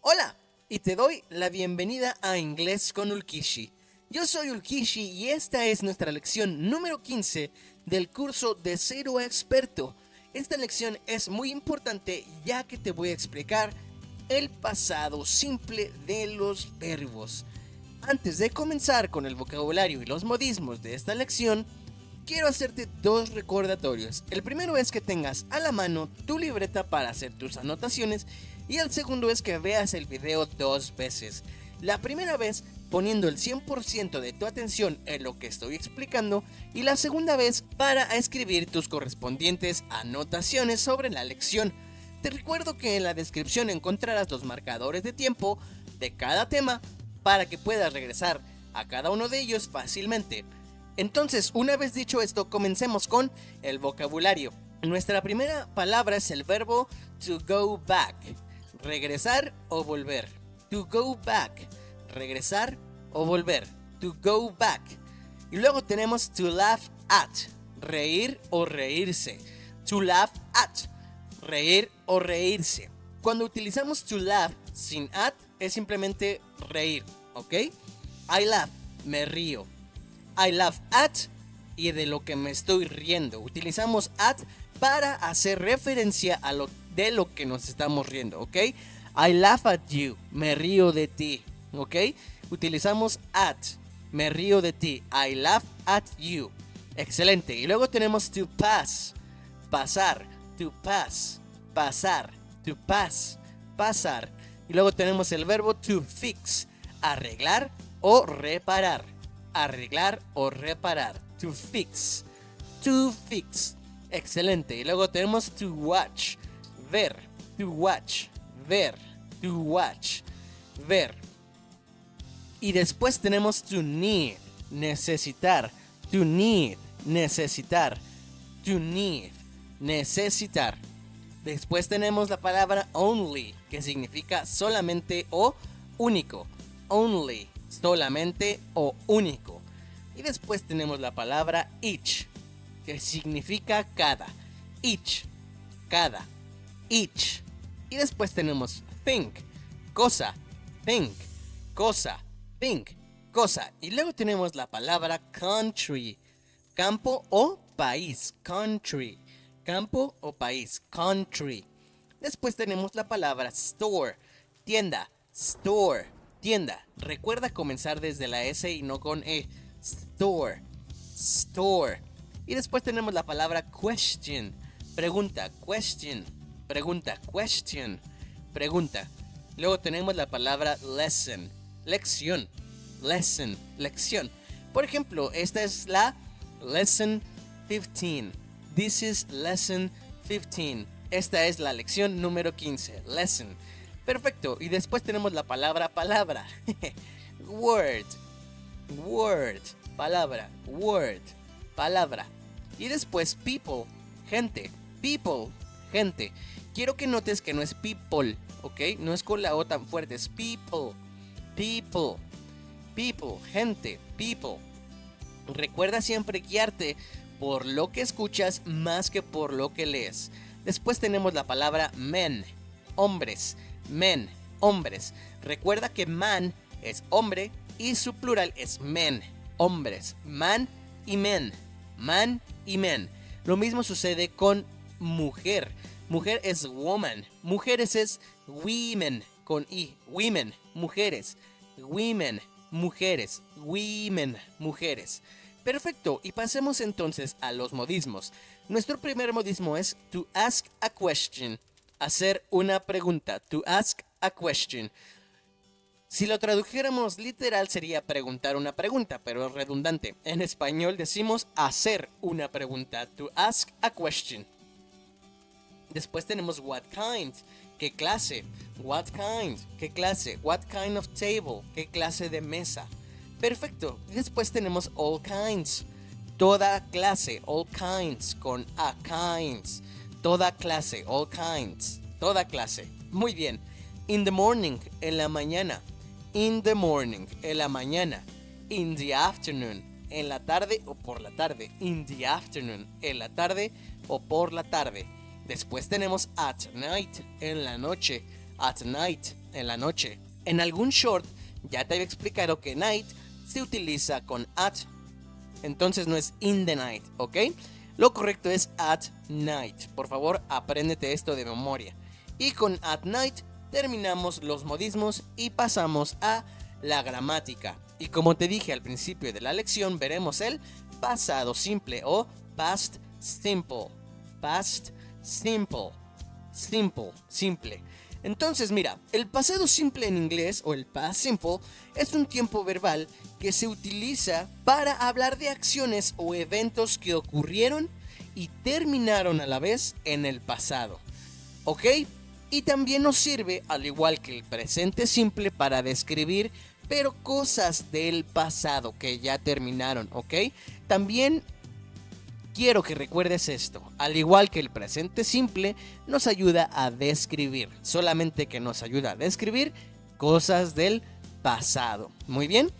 Hola, y te doy la bienvenida a Inglés con Ulkishi. Yo soy Ulkishi y esta es nuestra lección número 15 del curso de Cero a Experto. Esta lección es muy importante ya que te voy a explicar el pasado simple de los verbos. Antes de comenzar con el vocabulario y los modismos de esta lección, quiero hacerte dos recordatorios. El primero es que tengas a la mano tu libreta para hacer tus anotaciones y el segundo es que veas el video dos veces. La primera vez poniendo el 100% de tu atención en lo que estoy explicando y la segunda vez para escribir tus correspondientes anotaciones sobre la lección. Te recuerdo que en la descripción encontrarás los marcadores de tiempo de cada tema para que puedas regresar a cada uno de ellos fácilmente. Entonces, una vez dicho esto, comencemos con el vocabulario. Nuestra primera palabra es el verbo to go back, regresar o volver. To go back, regresar o volver. To go back. Y luego tenemos to laugh at, reír o reírse. To laugh at, reír o reírse. Cuando utilizamos to laugh sin at, es simplemente reír, ¿ok? I laugh, me río. I laugh at y de lo que me estoy riendo. Utilizamos at para hacer referencia a lo que nos estamos riendo, ¿ok? I laugh at you, me río de ti, ¿ok? Utilizamos at, me río de ti. I laugh at you. Excelente. Y luego tenemos to pass, pasar, to pass, pasar, to pass, pasar. Y luego tenemos el verbo to fix, arreglar o reparar. Arreglar o reparar. To fix. To fix. Excelente. Y luego tenemos to watch. Ver. To watch. Ver. To watch. Ver. Y después tenemos to need. Necesitar. To need. Necesitar. To need. Necesitar. Después tenemos la palabra only, que significa solamente o único. Only. Solamente o único. Y después tenemos la palabra each, que significa cada. Each, cada. Each. Y después tenemos think, cosa. Think, cosa. Think, cosa. Y luego tenemos la palabra country, campo o país. Country, campo o país. Country. Después tenemos la palabra store, tienda. Store, tienda. Recuerda comenzar desde la S y no con E. Store. Store. Y después tenemos la palabra question. Pregunta. Question. Pregunta. Question. Pregunta. Luego tenemos la palabra lesson. Lección. Lesson. Lección. Por ejemplo, esta es la lesson 15. This is lesson 15. Esta es la lección número 15. Lesson. Perfecto, y después tenemos la palabra. Word, word, palabra, word, palabra. Y después people, gente, people, gente. Quiero que notes que no es people, ¿ok? No es con la O tan fuerte, es people, people, people, gente, people. Recuerda siempre guiarte por lo que escuchas más que por lo que lees. Después tenemos la palabra men, hombres. Men, hombres. Recuerda que man es hombre y su plural es men, hombres. Man y men. Man y men. Lo mismo sucede con mujer. Mujer es woman. Mujeres es women con i. Women, mujeres. Women, mujeres. Women, mujeres. Perfecto, y pasemos entonces a los modismos. Nuestro primer modismo es to ask a question. Hacer una pregunta. To ask a question. Si lo tradujéramos literal sería preguntar una pregunta, pero es redundante. En español decimos hacer una pregunta. To ask a question. Después tenemos what kind. ¿Qué clase? What kind. ¿Qué clase? What kind of table. ¿Qué clase de mesa? Perfecto. Y después tenemos all kinds. Toda clase. All kinds con a kinds. Toda clase, all kinds, toda clase. Muy bien. In the morning, en la mañana. In the morning, en la mañana. In the afternoon, en la tarde o por la tarde. In the afternoon, en la tarde o por la tarde. Después tenemos at night, en la noche. At night, en la noche. En algún short ya te había explicado que night se utiliza con at, entonces no es in the night, ¿ok? Lo correcto es at night. Por favor, apréndete esto de memoria. Y con at night terminamos los modismos y pasamos a la gramática. Y como te dije al principio de la lección, veremos el pasado simple o past simple. Past simple. Simple, simple. Entonces mira, el pasado simple en inglés o el past simple es un tiempo verbal que se utiliza para hablar de acciones o eventos que ocurrieron y terminaron a la vez en el pasado, ¿ok? Y también nos sirve, al igual que el presente simple, para describir pero cosas del pasado que ya terminaron, ¿ok? También quiero que recuerdes esto, al igual que el presente simple nos ayuda a describir, solamente que nos ayuda a describir cosas del pasado. Muy bien.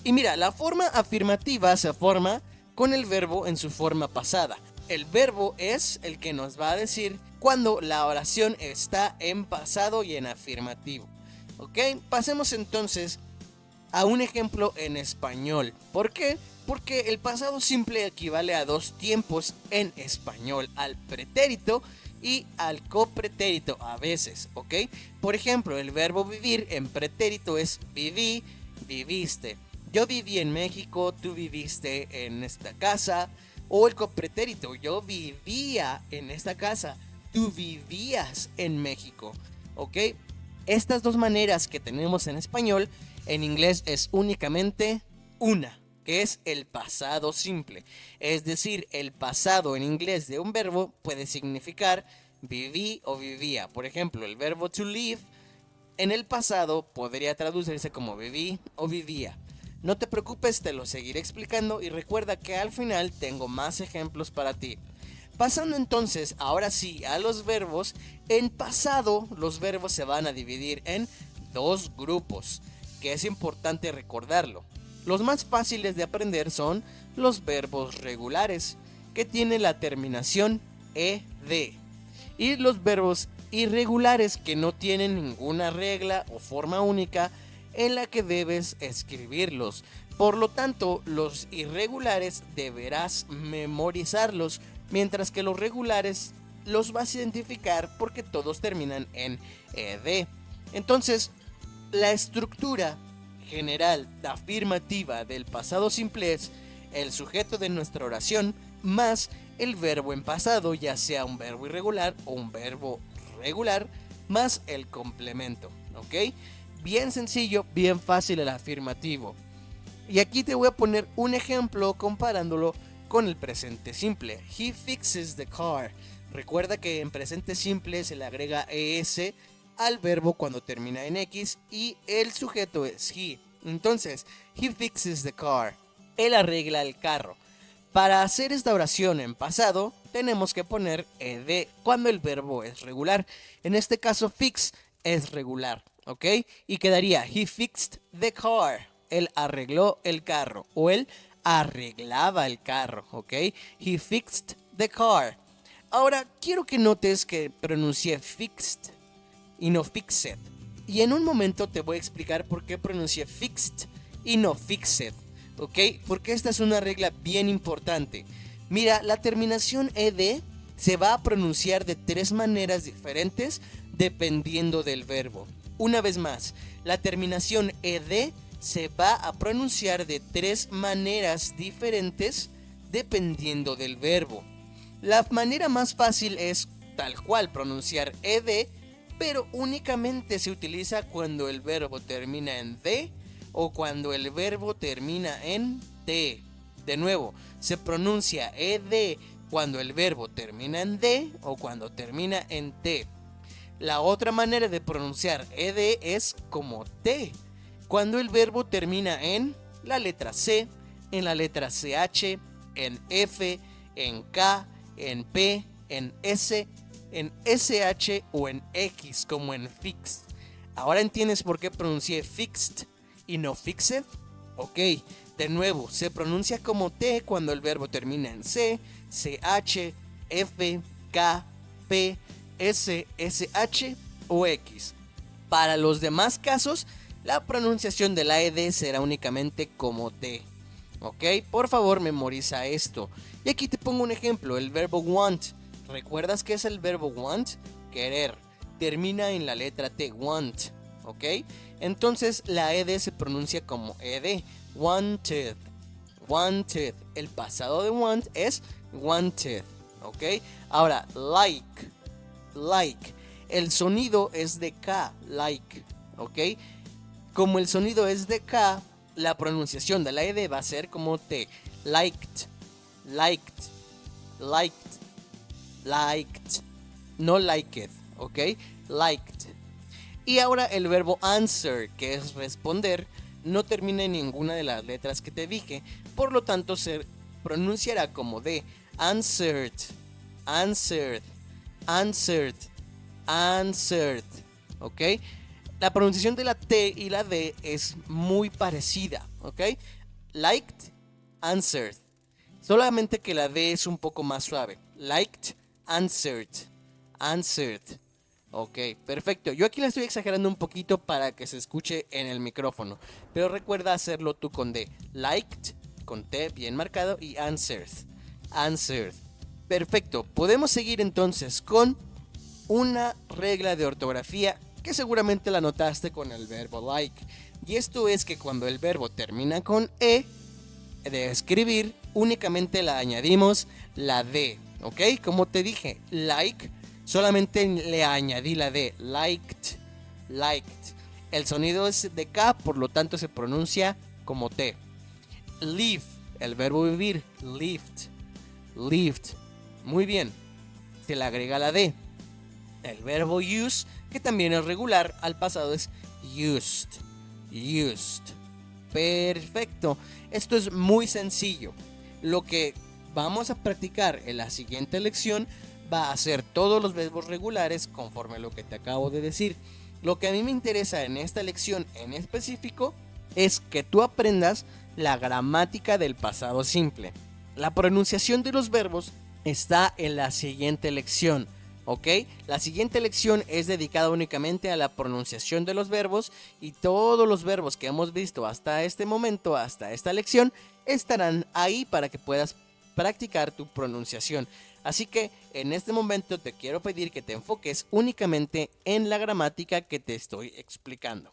Y mira, la forma afirmativa se forma con el verbo en su forma pasada. El verbo es el que nos va a decir cuando la oración está en pasado y en afirmativo. ¿Ok? Pasemos entonces a un ejemplo en español. ¿Por qué? Porque el pasado simple equivale a dos tiempos en español, al pretérito y al copretérito a veces, ¿ok? Por ejemplo, el verbo vivir en pretérito es viví, viviste. Yo viví en México, tú viviste en esta casa. O el copretérito, yo vivía en esta casa, tú vivías en México, ¿ok? Estas dos maneras que tenemos en español, en inglés es únicamente una, que es el pasado simple. Es decir, el pasado en inglés de un verbo puede significar viví o vivía. Por ejemplo, el verbo to live en el pasado podría traducirse como viví o vivía. No te preocupes, te lo seguiré explicando y recuerda que al final tengo más ejemplos para ti. Pasando entonces, ahora sí, a los verbos, en pasado los verbos se van a dividir en dos grupos, que es importante recordarlo. Los más fáciles de aprender son los verbos regulares, que tienen la terminación ed, y los verbos irregulares, que no tienen ninguna regla o forma única en la que debes escribirlos. Por lo tanto, los irregulares deberás memorizarlos, mientras que los regulares los vas a identificar porque todos terminan en ed. Entonces, la estructura general afirmativa del pasado simple es el sujeto de nuestra oración más el verbo en pasado, ya sea un verbo irregular o un verbo regular, más el complemento, ¿ok? Bien sencillo, bien fácil el afirmativo. Y aquí te voy a poner un ejemplo comparándolo con el presente simple. He fixes the car. Recuerda que en presente simple se le agrega es al verbo cuando termina en x y el sujeto es he. Entonces, he fixes the car. Él arregla el carro. Para hacer esta oración en pasado, tenemos que poner ed cuando el verbo es regular. En este caso, fix es regular, ¿ok? Y quedaría, he fixed the car. Él arregló el carro. O él arreglaba el carro, ¿ok? He fixed the car. Ahora, quiero que notes que pronuncié fixed y no fixed. Y en un momento te voy a explicar por qué pronuncié fixed y no fixed, ¿ok? Porque esta es una regla bien importante. Mira, la terminación ed se va a pronunciar de tres maneras diferentes dependiendo del verbo. Una vez más, la terminación ed se va a pronunciar de tres maneras diferentes dependiendo del verbo. La manera más fácil es tal cual pronunciar ed, pero únicamente se utiliza cuando el verbo termina en d o cuando el verbo termina en t. De nuevo, se pronuncia ed cuando el verbo termina en d o cuando termina en t. La otra manera de pronunciar ed es como t, cuando el verbo termina en la letra c, en la letra ch, en f, en k, en p, en s, en sh o en x, como en fix. ¿Ahora entiendes por qué pronuncié fixed y no fixed? Ok, de nuevo, se pronuncia como t cuando el verbo termina en c, ch, f, k, p, s, sh o x. Para los demás casos, la pronunciación de la ed será únicamente como T. ¿Ok? Por favor, memoriza esto. Y aquí te pongo un ejemplo, el verbo want. ¿Recuerdas qué es el verbo want? Querer. Termina en la letra T, want. ¿Ok? Entonces la ed se pronuncia como ed. Wanted. Wanted. El pasado de want es wanted. ¿Ok? Ahora, like. Like. El sonido es de K, like. ¿Ok? Como el sonido es de K, la pronunciación de la ed va a ser como T. Liked. Liked. Liked. Liked. No liked. ¿Ok? Liked. Y ahora el verbo answer, que es responder, no termina en ninguna de las letras que te dije, por lo tanto se pronunciará como de answered, answered, answered, answered, ¿ok? La pronunciación de la T y la D es muy parecida, ¿ok? Liked, answered, solamente que la D es un poco más suave. Liked, answered, answered. Ok, perfecto. Yo aquí la estoy exagerando un poquito para que se escuche en el micrófono. Pero recuerda hacerlo tú con D. Liked, con T bien marcado, y answered. Answered. Perfecto. Podemos seguir entonces con una regla de ortografía que seguramente la notaste con el verbo like. Y esto es que cuando el verbo termina con E de escribir, únicamente la añadimos la D. Ok, como te dije, like. Solamente le añadí la D, liked, liked. El sonido es de K, por lo tanto se pronuncia como T. Live, el verbo vivir, lived, lived. Muy bien, se le agrega la D. El verbo use, que también es regular, al pasado es used, used. Perfecto, esto es muy sencillo. Lo que vamos a practicar en la siguiente lección va a ser todos los verbos regulares conforme a lo que te acabo de decir. Lo que a mí me interesa en esta lección en específico es que tú aprendas la gramática del pasado simple. La pronunciación de los verbos está en la siguiente lección, ¿ok? La siguiente lección es dedicada únicamente a la pronunciación de los verbos y todos los verbos que hemos visto hasta este momento, hasta esta lección, estarán ahí para que puedas practicar tu pronunciación. Así que en este momento te quiero pedir que te enfoques únicamente en la gramática que te estoy explicando,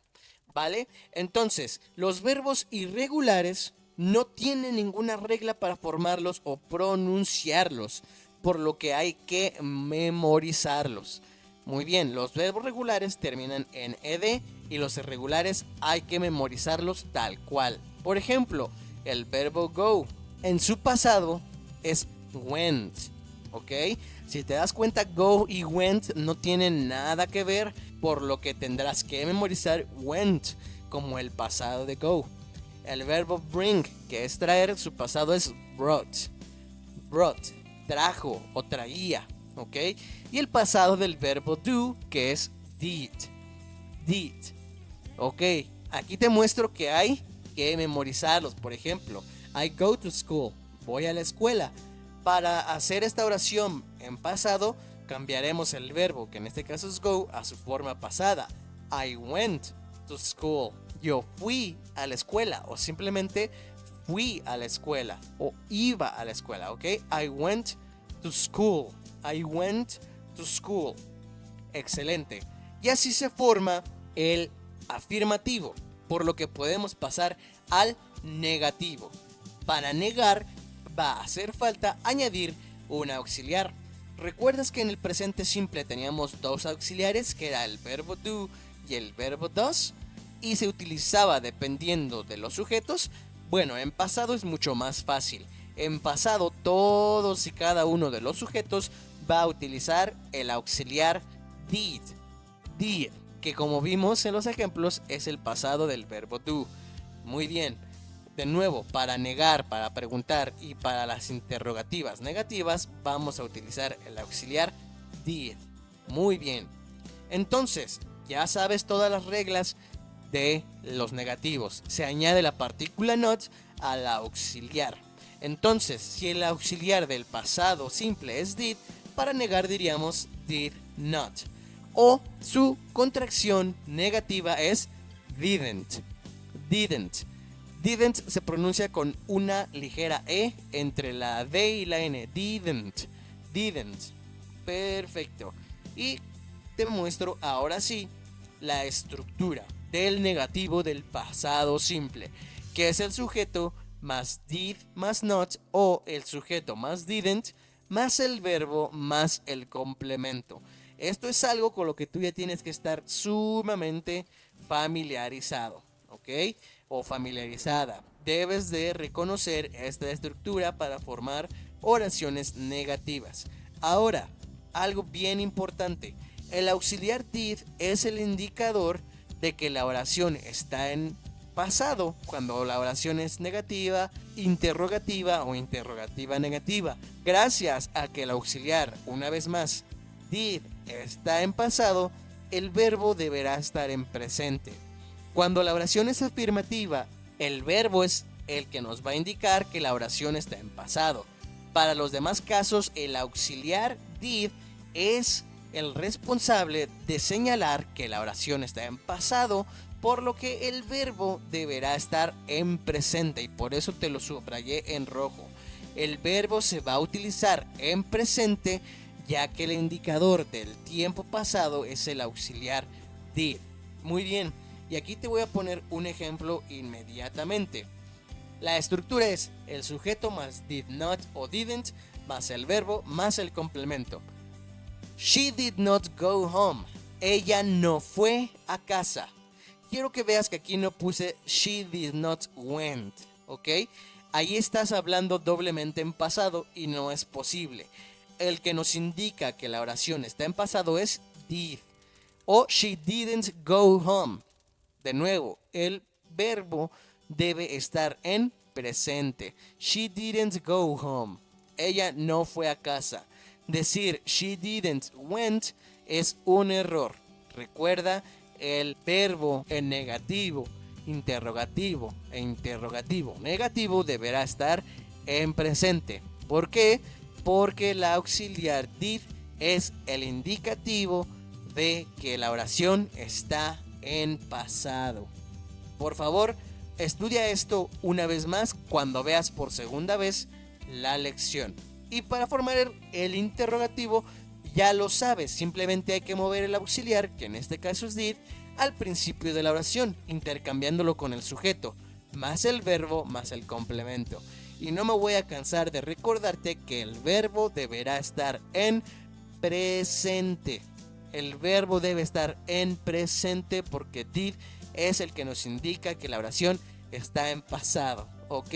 ¿vale? Entonces, los verbos irregulares no tienen ninguna regla para formarlos o pronunciarlos, por lo que hay que memorizarlos. Muy bien, los verbos regulares terminan en ed y los irregulares hay que memorizarlos tal cual. Por ejemplo, el verbo go en su pasado es went. ¿Ok? Si te das cuenta, go y went no tienen nada que ver, por lo que tendrás que memorizar went como el pasado de go. El verbo bring, que es traer, su pasado es brought. Brought, trajo o traía. ¿Ok? Y el pasado del verbo do, que es did. Did. ¿Ok? Aquí te muestro que hay que memorizarlos. Por ejemplo, I go to school. Voy a la escuela. Para hacer esta oración en pasado, cambiaremos el verbo, que en este caso es go, a su forma pasada. I went to school. Yo fui a la escuela, o simplemente fui a la escuela, o iba a la escuela, ¿ok? I went to school. I went to school. Excelente. Y así se forma el afirmativo, por lo que podemos pasar al negativo. Para negar, va a hacer falta añadir un auxiliar. ¿Recuerdas que en el presente simple teníamos dos auxiliares, que era el verbo do y el verbo does? Y se utilizaba dependiendo de los sujetos. Bueno, en pasado es mucho más fácil. En pasado todos y cada uno de los sujetos va a utilizar el auxiliar did. Did, que como vimos en los ejemplos es el pasado del verbo do. Muy bien. De nuevo, para negar, para preguntar y para las interrogativas negativas vamos a utilizar el auxiliar did. Muy bien. Entonces, ya sabes todas las reglas de los negativos. Se añade la partícula not al auxiliar. Entonces, si el auxiliar del pasado simple es did, para negar diríamos did not. o su contracción negativa es didn't. Didn't se pronuncia con una ligera E entre la D y la N. Didn't. Perfecto. Y te muestro ahora sí la estructura del negativo del pasado simple, que es el sujeto más did más not, o el sujeto más didn't más el verbo más el complemento. Esto es algo con lo que tú ya tienes que estar sumamente familiarizado, ¿ok? O familiarizada. Debes de reconocer esta estructura para formar oraciones negativas. Ahora, algo bien importante. El auxiliar did es el indicador de que la oración está en pasado cuando la oración es negativa, interrogativa o interrogativa negativa. Gracias a que el auxiliar, una vez más, did está en pasado, el verbo deberá estar en presente. Cuando la oración es afirmativa, el verbo es el que nos va a indicar que la oración está en pasado. Para los demás casos, el auxiliar did es el responsable de señalar que la oración está en pasado, por lo que el verbo deberá estar en presente, y por eso te lo subrayé en rojo. El verbo se va a utilizar en presente, ya que el indicador del tiempo pasado es el auxiliar did. Muy bien, y aquí te voy a poner un ejemplo inmediatamente. La estructura es el sujeto más did not o didn't más el verbo más el complemento. She did not go home. Ella no fue a casa. Quiero que veas que aquí no puse she did not went, ¿ok? Ahí estás hablando doblemente en pasado y no es posible. El que nos indica que la oración está en pasado es did. O she didn't go home. De nuevo, el verbo debe estar en presente. She didn't go home. Ella no fue a casa. Decir she didn't went es un error. Recuerda, el verbo en negativo, interrogativo e interrogativo negativo deberá estar en presente. ¿Por qué? Porque el auxiliar did es el indicativo de que la oración está en pasado. Por favor, estudia esto una vez más cuando veas por segunda vez la lección. Y para formar el interrogativo, ya lo sabes, simplemente hay que mover el auxiliar, que en este caso es did, al principio de la oración, intercambiándolo con el sujeto, más el verbo, más el complemento. Y no me voy a cansar de recordarte que el verbo deberá estar en presente. El verbo debe estar en presente porque did es el que nos indica que la oración está en pasado, ¿ok?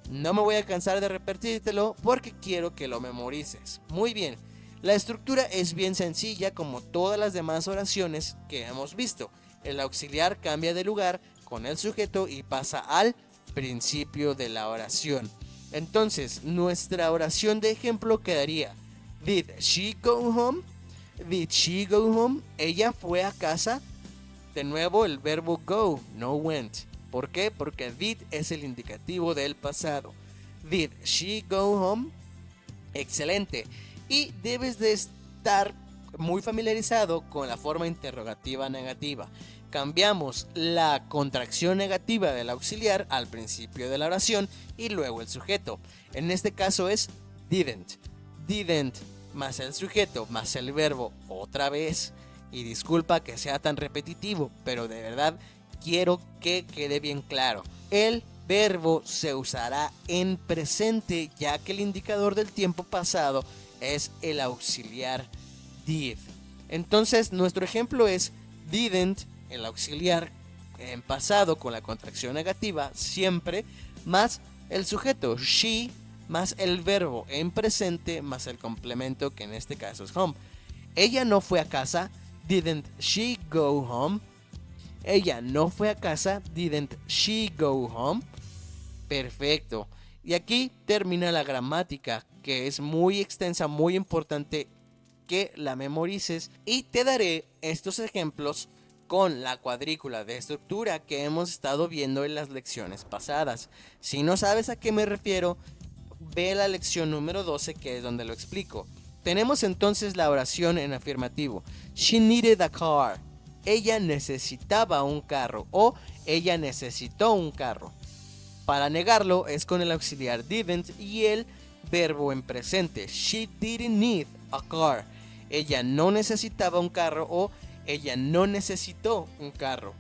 No me voy a cansar de repetírtelo porque quiero que lo memorices. Muy bien, la estructura es bien sencilla como todas las demás oraciones que hemos visto. El auxiliar cambia de lugar con el sujeto y pasa al principio de la oración. Entonces, nuestra oración de ejemplo quedaría: Did she go home? Did she go home? Ella fue a casa. De nuevo el verbo go, no went. ¿Por qué? Porque did es el indicativo del pasado. Did she go home? Excelente. Y debes de estar muy familiarizado con la forma interrogativa negativa. Cambiamos la contracción negativa del auxiliar al principio de la oración y luego el sujeto. En este caso es didn't. Didn't más el sujeto más el verbo otra vez. Y disculpa que sea tan repetitivo, pero de verdad quiero que quede bien claro. El verbo se usará en presente, ya que el indicador del tiempo pasado es el auxiliar did. Entonces nuestro ejemplo es didn't, el auxiliar en pasado con la contracción negativa siempre, más el sujeto she, más el verbo en presente, más el complemento que en este caso es home. Ella no fue a casa. Didn't she go home? Ella no fue a casa. Didn't she go home? Perfecto. Y aquí termina la gramática, que es muy extensa, muy importante que la memorices. Y te daré estos ejemplos con la cuadrícula de estructura que hemos estado viendo en las lecciones pasadas. Si no sabes a qué me refiero, ve la lección número 12, que es donde lo explico. Tenemos entonces la oración en afirmativo. She needed a car. Ella necesitaba un carro o ella necesitó un carro. Para negarlo es con el auxiliar didn't y el verbo en presente. She didn't need a car. Ella no necesitaba un carro o ella no necesitó un carro.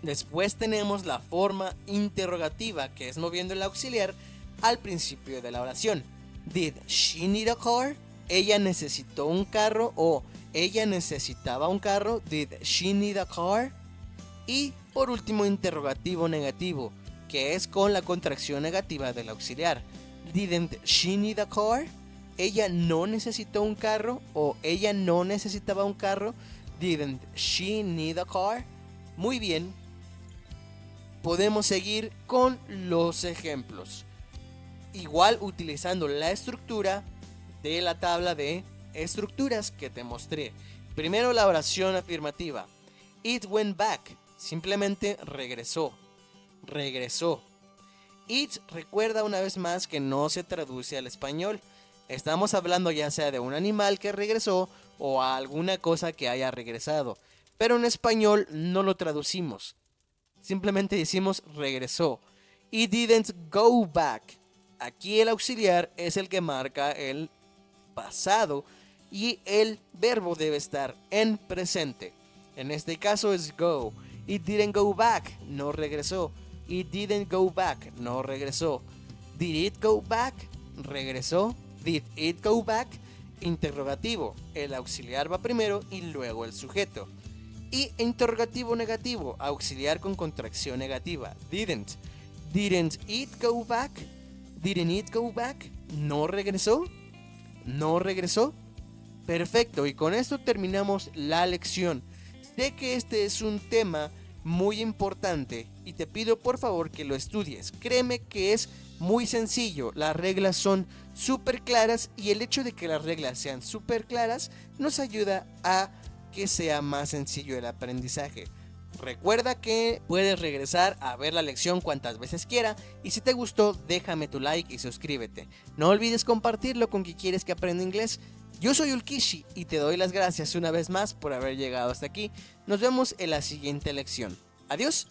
Después tenemos la forma interrogativa, que es moviendo el auxiliar al principio de la oración. Did she need a car? Ella necesitó un carro o ella necesitaba un carro. Did she need a car? Y por último, interrogativo negativo, que es con la contracción negativa del auxiliar. Didn't she need a car? Ella no necesitó un carro o ella no necesitaba un carro. Didn't she need a car? Muy bien. Podemos seguir con los ejemplos. Igual utilizando la estructura de la tabla de estructuras que te mostré. Primero la oración afirmativa. It went back. Simplemente regresó. Regresó. It recuerda una vez más que no se traduce al español. Estamos hablando ya sea de un animal que regresó o a alguna cosa que haya regresado. Pero en español no lo traducimos. Simplemente decimos regresó. It didn't go back. Aquí el auxiliar es el que marca el pasado y el verbo debe estar en presente. En este caso es go. It didn't go back. No regresó. It didn't go back. No regresó. Did it go back? Regresó. Did it go back? Interrogativo. El auxiliar va primero y luego el sujeto. Y interrogativo negativo, auxiliar con contracción negativa. Didn't. Didn't it go back? Didn't it go back? ¿No regresó? ¿No regresó? Perfecto, y con esto terminamos la lección. Sé que este es un tema muy importante y te pido por favor que lo estudies. Créeme que es muy sencillo, las reglas son súper claras y el hecho de que las reglas sean súper claras nos ayuda a que sea más sencillo el aprendizaje. Recuerda que puedes regresar a ver la lección cuantas veces quiera y si te gustó déjame tu like y suscríbete. No olvides compartirlo con quien quieres que aprenda inglés. Yo soy Ulkishi y te doy las gracias una vez más por haber llegado hasta aquí. Nos vemos en la siguiente lección. Adiós.